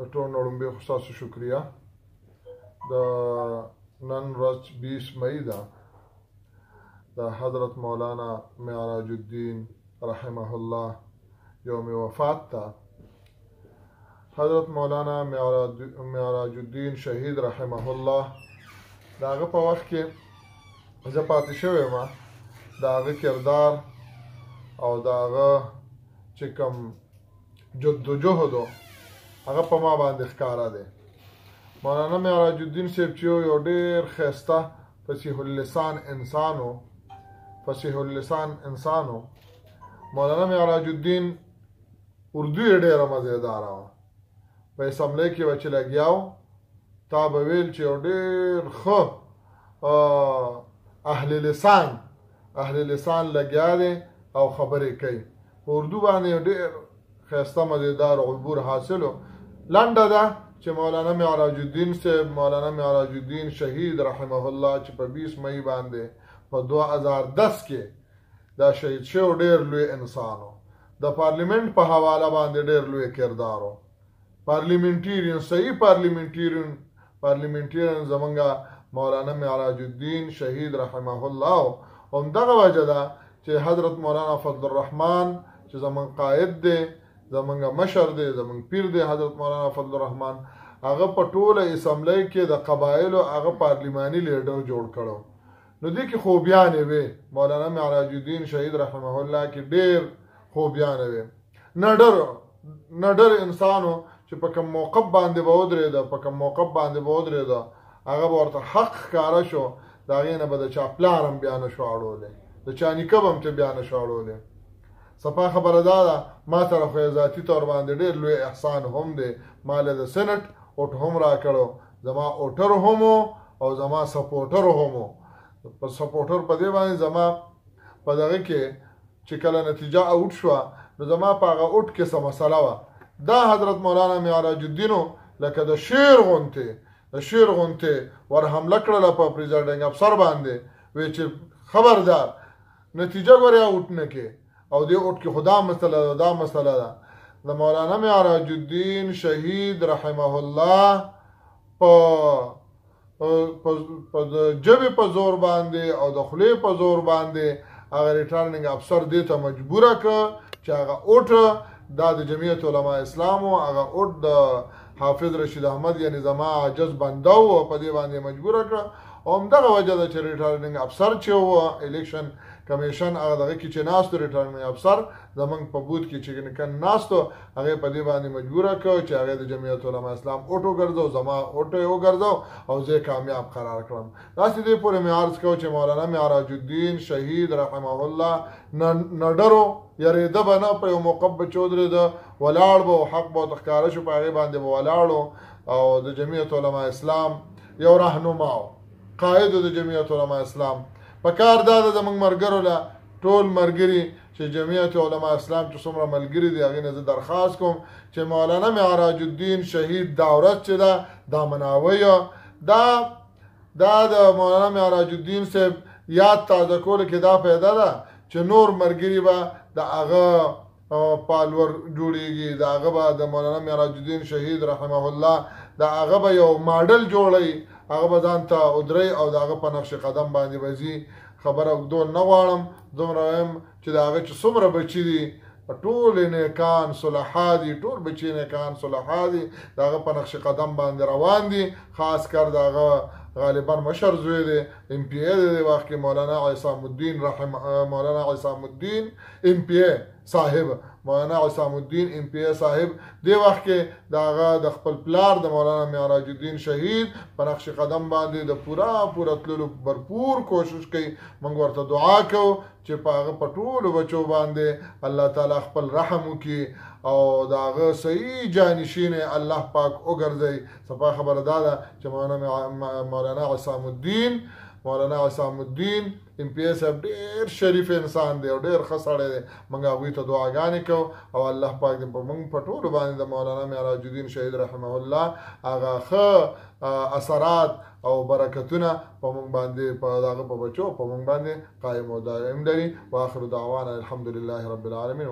د ټول وړاندې خو ستاسو شکریه. د نن ورځ 20 مئی ده، د حضرت مولانا معراج الدین رحمه الله یوم وفات ته. حضرت مولانا معراج الدین شهید رحمه الله د هغه په وخت کې زه پاتې شوی یم، د هغه کردار او د هغه چې کوم جدوجهد هغه په ما باندې ښکاره دی. مولانا معراج الدین صاحب چې یو ډېر ښایسته فصیح اللسان انسان و. مولانا معراج الدین اردو یې ډېره مزېداره وه. په اسمبلی کې به چې لګیا و، تا به ویل چې یو ډېر ښه اهل لسان لګیا دی او خبرې کوي. په اردو باندې یو ډېر ښایسته مزېدار عبور حاصل و. لنډه ده چې مولانا معراج الدین صاحب، مولانا معراج الدین شهید رحمه الله چې په 20 مئی باندې په 2010 کې دا شهید شو، ډېر لوی انسان و. د پارلیمنت په حواله باندې ډېر لوی کردار و. صحیح پارلیمنټیرین زمونږه مولانا معراج الدین شهید رحمه الله. همدغه وجه ده چې حضرت مولانا فضل الرحمن چې زمونږ قائد دی، زمونږ مشر دی، زمونږ پیر دی، حضرت مولانا فضل الرحمن هغه په ټوله اسمبلی کې د قبایلو هغه پارلیماني لیډر جوړ کړو. نو دې کې خوبیانې وې. مولانا معراج الدین شهید رحمه الله کې ډېر خوبیانې وې. نډر انسانو چې په کوم موقف باندې به ودرېده هغه به ورته حق ښکاره شو، د هغې نه به د چا پلار هم بیا نه شو اړولی، د چا نیکه به هم چې بیا نه شو اړولی. صفا خبره دا ده، ما سره خو یې ذاتي طور باندې ډېر لوی احسان هم دی. ما له د سینټ اوټ هم راکړو، زما اوټر هم او زما سپورټر هم و. په سپورټر په دې باندې زما په دغه کې چې کله نتیجه اوټ شوه، نو زما په هغه اوټ کې څه مسله وه. دا حضرت مولانا معراج الدین لکه د شیر غونتې ور حمله کړله په پریزایډنګ افسر باندې، وی چې خبردار نتیجه ګورې اوټ نه کې، او دې اوټ کې خو دا مسله ده. د مولانا معراج الدین شهید رحمه الله په ژبې په زور باندې او د خولې په زور باندې هغه ریټرننګ افسر دې ته مجبوره کړ چې هغه اوټ دا د جمعیت علماء اسلام و، هغه اوټ د حافظ رشید احمد یعنی زما عجز بنده و، په دې باندې مجبوره کړه. او همدغه وجه ده چې ریټرننګ افسر چې و، الیکشن کمیشن هغه دغه کې چې ناستو ریټرننګ افسر زمونږ په بوت کې چې ناستو، هغې په دې باندې مجبوره کړه چې هغې د جمعیت علماء اسلام اوټ وګرځو، زما اوټ یې وګرځو او زه یې کامیاب قرار کړم. داسې دې پورې مې عرض کوو چې مولانا معراج الدین شهید رحمه الله نډرو، یارېده به نه، په یو موقف به چې ودرېده ولاړ به او حق به ورته ښکاره شو، په هغې باندې به ولاړو. او د جمعیت علماء اسلام یو رهنما و، قائد د جمعیت علماء اسلام. په کار دا ده زموږ ملګرو له ټول ملګري چې جمعیت علماء اسلام چې څومره ملګري دي، هغې نه زه درخواست کوم چې مولانا معراج الدین شهید دا ورځ چې ده دا مناویه. دا د مولانا معراج الدین صاحب یاد تازه کولو کې دا پیدا ده چې نور ملګري به د هغه پالور جوړیږي، د هغه به د مولانا معراج الدین شهید رحمه الله د هغه به یو ماډل جوړوي، هغه به ځان ته ودرئ او د هغه په نقش قدم باندې به ځي. خبره اوږدول نه غواړم، دومره وایم چې د هغه چې څومره بچي دي ټول نیکان صلحا دي، ټول بچي نیکان صلحا دي، د هغه په نقش قدم باندې روان دي. خاص کر د هغه غالبا مشر زوی دی، ام پی ای دی وخت کې مولانا عصام الدین ام پی ای صاحب، مولانا عصام الدین ام پی ای صاحب دی وخت کې د هغه د خپل پلار د مولانا معراج الدین شهید په نقش قدم باندې د پوره تللو بھرپور کوشش کوي. موږ ورته دعا کوو چې په هغه په ټولو بچو باندې الله تعالی خپل رحم وکړي او د هغه صحیح جانشین الله پاک وګرځي. صفا خبره دا ده چې مولانا عصام الدین ام پی ای صاحب ډېر شریف انسان دی او ډېر ښه سړی دی. موږ هغوی ته دعاګانې کوو او الله پاک دې په موږ په ټولو باندې د مولانا معراج الدین شهید رحمه الله هغه ښه اثرات او برکتونه په موږ باندې په هغه په بچو په موږ باندې قایم او دائم لري. واخر دعوانا الحمدلله رب العالمین.